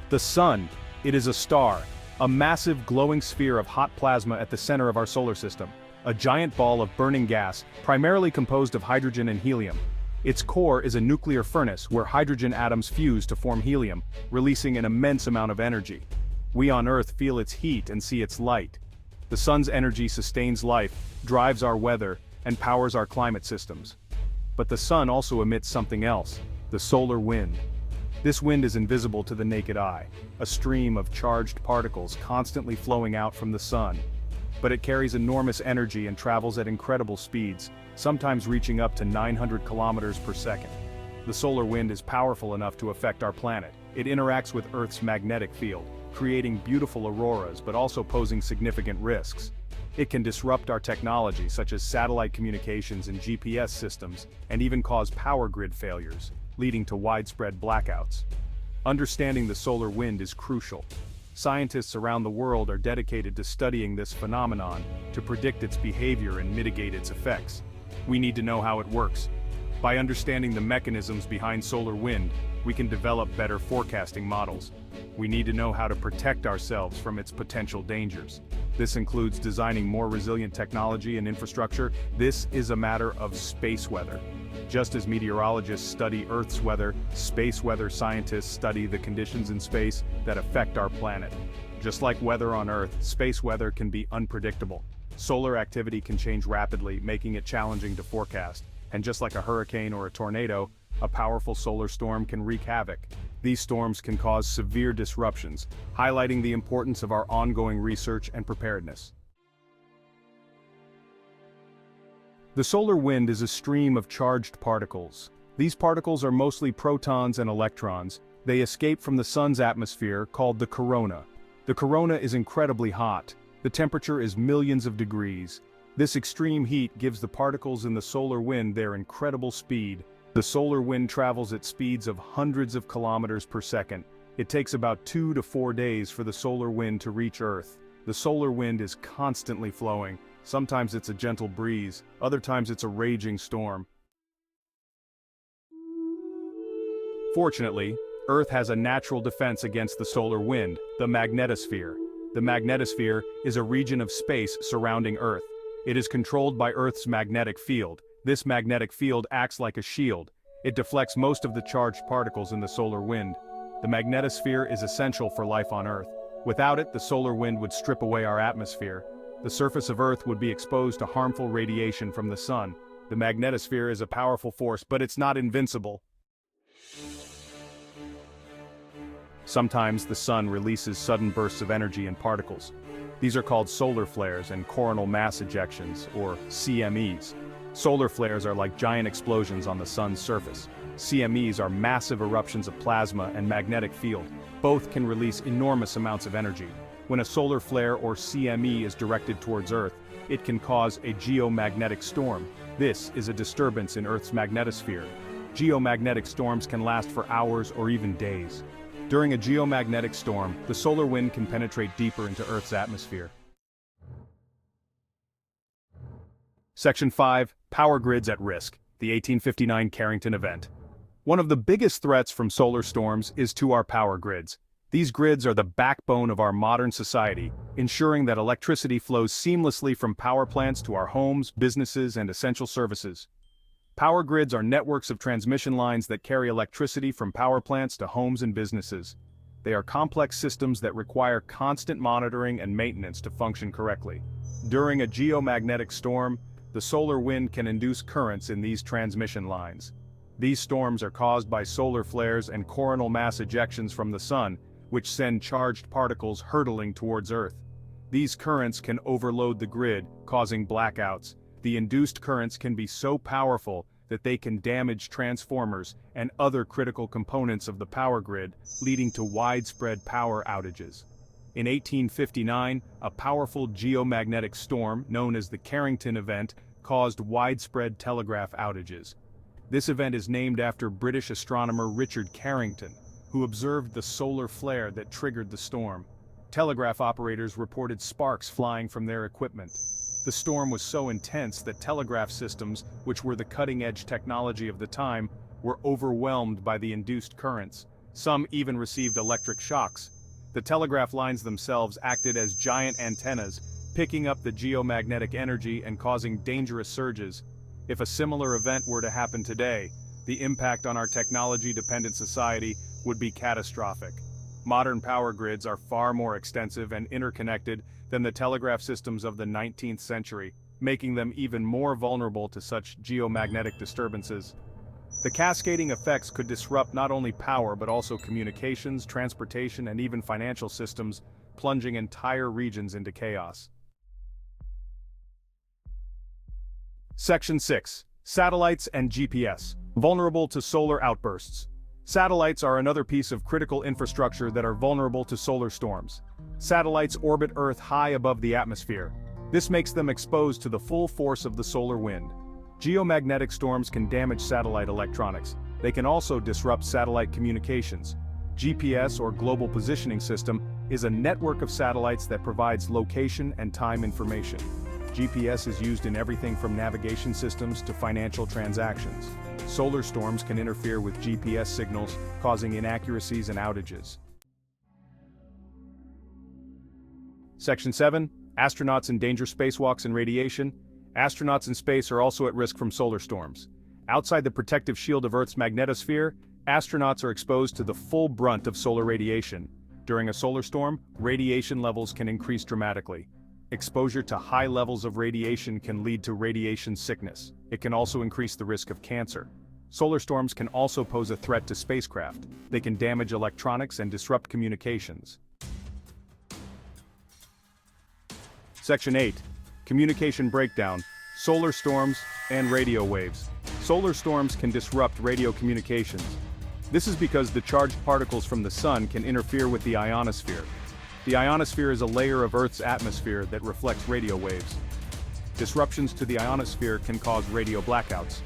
The Sun. It is a star, a massive glowing sphere of hot plasma at the center of our solar system, a giant ball of burning gas, primarily composed of hydrogen and helium. Its core is a nuclear furnace where hydrogen atoms fuse to form helium, releasing an immense amount of energy. We on Earth feel its heat and see its light. The Sun's energy sustains life, drives our weather, and powers our climate systems. But the Sun also emits something else, the solar wind. This wind is invisible to the naked eye, a stream of charged particles constantly flowing out from the Sun. But it carries enormous energy and travels at incredible speeds, sometimes reaching up to 900 kilometers per second. The solar wind is powerful enough to affect our planet. It interacts with Earth's magnetic field, creating beautiful auroras but also posing significant risks. It can disrupt our technology such as satellite communications and GPS systems, and even cause power grid failures, leading to widespread blackouts. Understanding the solar wind is crucial. Scientists around the world are dedicated to studying this phenomenon to predict its behavior and mitigate its effects. We need to know how it works. By understanding the mechanisms behind solar wind, we can develop better forecasting models. We need to know how to protect ourselves from its potential dangers. This includes designing more resilient technology and infrastructure. This is a matter of space weather. Just as meteorologists study Earth's weather, space weather scientists study the conditions in space that affect our planet. Just like weather on Earth, space weather can be unpredictable. Solar activity can change rapidly, making it challenging to forecast. And just like a hurricane or a tornado, a powerful solar storm can wreak havoc. These storms can cause severe disruptions, highlighting the importance of our ongoing research and preparedness. The solar wind is a stream of charged particles. These particles are mostly protons and electrons. They escape from the Sun's atmosphere, called the corona. The corona is incredibly hot. The temperature is millions of degrees. This extreme heat gives the particles in the solar wind their incredible speed. The solar wind travels at speeds of hundreds of kilometers per second. It takes about 2 to 4 days for the solar wind to reach Earth. The solar wind is constantly flowing. Sometimes it's a gentle breeze, other times it's a raging storm. Fortunately, Earth has a natural defense against the solar wind, the magnetosphere. The magnetosphere is a region of space surrounding Earth. It is controlled by Earth's magnetic field. This magnetic field acts like a shield. It deflects most of the charged particles in the solar wind. The magnetosphere is essential for life on Earth. Without it, the solar wind would strip away our atmosphere. The surface of Earth would be exposed to harmful radiation from the Sun. The magnetosphere is a powerful force, but it's not invincible. Sometimes the Sun releases sudden bursts of energy and particles. These are called solar flares and coronal mass ejections, or CMEs. Solar flares are like giant explosions on the Sun's surface. CMEs are massive eruptions of plasma and magnetic field. Both can release enormous amounts of energy. When a solar flare or CME is directed towards Earth, it can cause a geomagnetic storm. This is a disturbance in Earth's magnetosphere. Geomagnetic storms can last for hours or even days. During a geomagnetic storm, the solar wind can penetrate deeper into Earth's atmosphere. Section 5. Power grids at risk. The 1859 Carrington Event. One of the biggest threats from solar storms is to our power grids. These grids are the backbone of our modern society, ensuring that electricity flows seamlessly from power plants to our homes, businesses, and essential services. Power grids are networks of transmission lines that carry electricity from power plants to homes and businesses. They are complex systems that require constant monitoring and maintenance to function correctly. During a geomagnetic storm, the solar wind can induce currents in these transmission lines. These storms are caused by solar flares and coronal mass ejections from the Sun, which send charged particles hurtling towards Earth. These currents can overload the grid, causing blackouts. The induced currents can be so powerful that they can damage transformers and other critical components of the power grid, leading to widespread power outages. In 1859, a powerful geomagnetic storm, known as the Carrington Event, caused widespread telegraph outages. This event is named after British astronomer Richard Carrington, who observed the solar flare that triggered the storm. Telegraph operators reported sparks flying from their equipment. The storm was so intense that telegraph systems, which were the cutting-edge technology of the time, were overwhelmed by the induced currents. Some even received electric shocks. The telegraph lines themselves acted as giant antennas, picking up the geomagnetic energy and causing dangerous surges. If a similar event were to happen today, the impact on our technology-dependent society would be catastrophic. Modern power grids are far more extensive and interconnected than the telegraph systems of the 19th century, making them even more vulnerable to such geomagnetic disturbances. The cascading effects could disrupt not only power but also communications, transportation, and even financial systems, plunging entire regions into chaos. Section 6. Satellites and GPS. Vulnerable to solar outbursts. Satellites are another piece of critical infrastructure that are vulnerable to solar storms. Satellites orbit Earth high above the atmosphere. This makes them exposed to the full force of the solar wind. Geomagnetic storms can damage satellite electronics. They can also disrupt satellite communications. GPS, or Global Positioning System, is a network of satellites that provides location and time information. GPS is used in everything from navigation systems to financial transactions. Solar storms can interfere with GPS signals, causing inaccuracies and outages. Section 7. Astronauts in danger. Spacewalks and radiation. Astronauts in space are also at risk from solar storms. Outside the protective shield of Earth's magnetosphere, astronauts are exposed to the full brunt of solar radiation. During a solar storm, radiation levels can increase dramatically. Exposure to high levels of radiation can lead to radiation sickness. It can also increase the risk of cancer. Solar storms can also pose a threat to spacecraft. They can damage electronics and disrupt communications. Section 8. Communication breakdown, solar storms, and radio waves. Solar storms can disrupt radio communications. This is because the charged particles from the sun can interfere with the ionosphere. The ionosphere is a layer of Earth's atmosphere that reflects radio waves. Disruptions to the ionosphere can cause radio blackouts.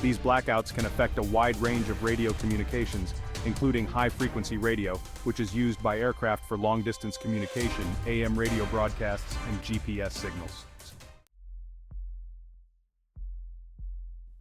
These blackouts can affect a wide range of radio communications, including high-frequency radio, which is used by aircraft for long-distance communication, AM radio broadcasts, and GPS signals.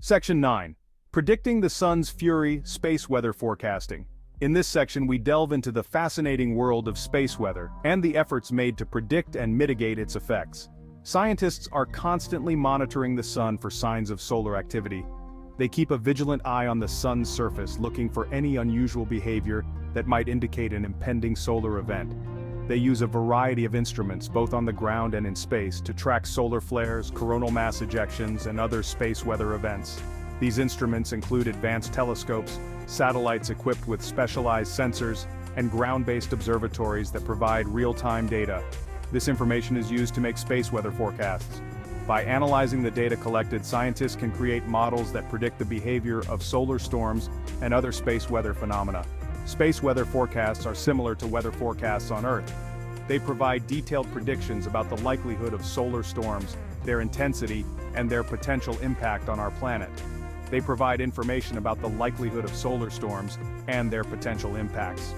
Section 9. Predicting the Sun's Fury, Space Weather Forecasting. In this section we delve into the fascinating world of space weather and the efforts made to predict and mitigate its effects. Scientists are constantly monitoring the sun for signs of solar activity. They keep a vigilant eye on the sun's surface, looking for any unusual behavior that might indicate an impending solar event. They use a variety of instruments, both on the ground and in space, to track solar flares, coronal mass ejections, and other space weather events. These instruments include advanced telescopes, satellites equipped with specialized sensors, and ground-based observatories that provide real-time data. This information is used to make space weather forecasts. By analyzing the data collected, scientists can create models that predict the behavior of solar storms and other space weather phenomena. Space weather forecasts are similar to weather forecasts on Earth. They provide detailed predictions about the likelihood of solar storms, their intensity, and their potential impact on our planet. They provide information about the likelihood of solar storms and their potential impacts.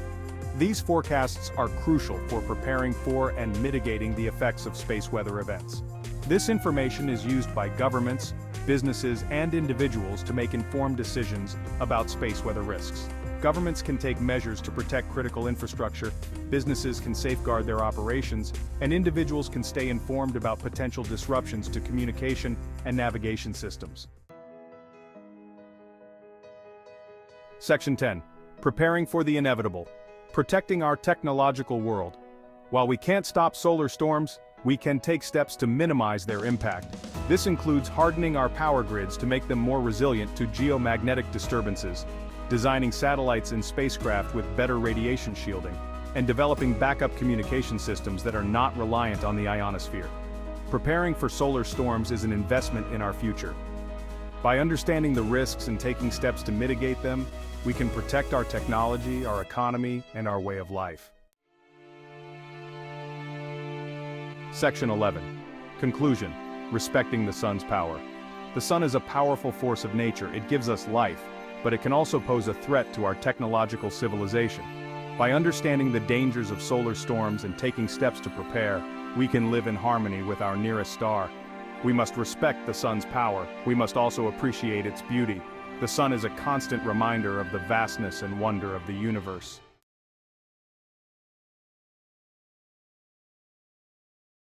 These forecasts are crucial for preparing for and mitigating the effects of space weather events. This information is used by governments, businesses, and individuals to make informed decisions about space weather risks. Governments can take measures to protect critical infrastructure, businesses can safeguard their operations, and individuals can stay informed about potential disruptions to communication and navigation systems. Section 10. Preparing for the inevitable. Protecting our technological world. While we can't stop solar storms, we can take steps to minimize their impact. This includes hardening our power grids to make them more resilient to geomagnetic disturbances, designing satellites and spacecraft with better radiation shielding, and developing backup communication systems that are not reliant on the ionosphere. Preparing for solar storms is an investment in our future. By understanding the risks and taking steps to mitigate them, we can protect our technology, our economy, and our way of life. Section 11. Conclusion. Respecting the sun's power. The sun is a powerful force of nature. It gives us life, but it can also pose a threat to our technological civilization. By understanding the dangers of solar storms and taking steps to prepare, we can live in harmony with our nearest star. We must respect the sun's power. We must also appreciate its beauty. The sun is a constant reminder of the vastness and wonder of the universe.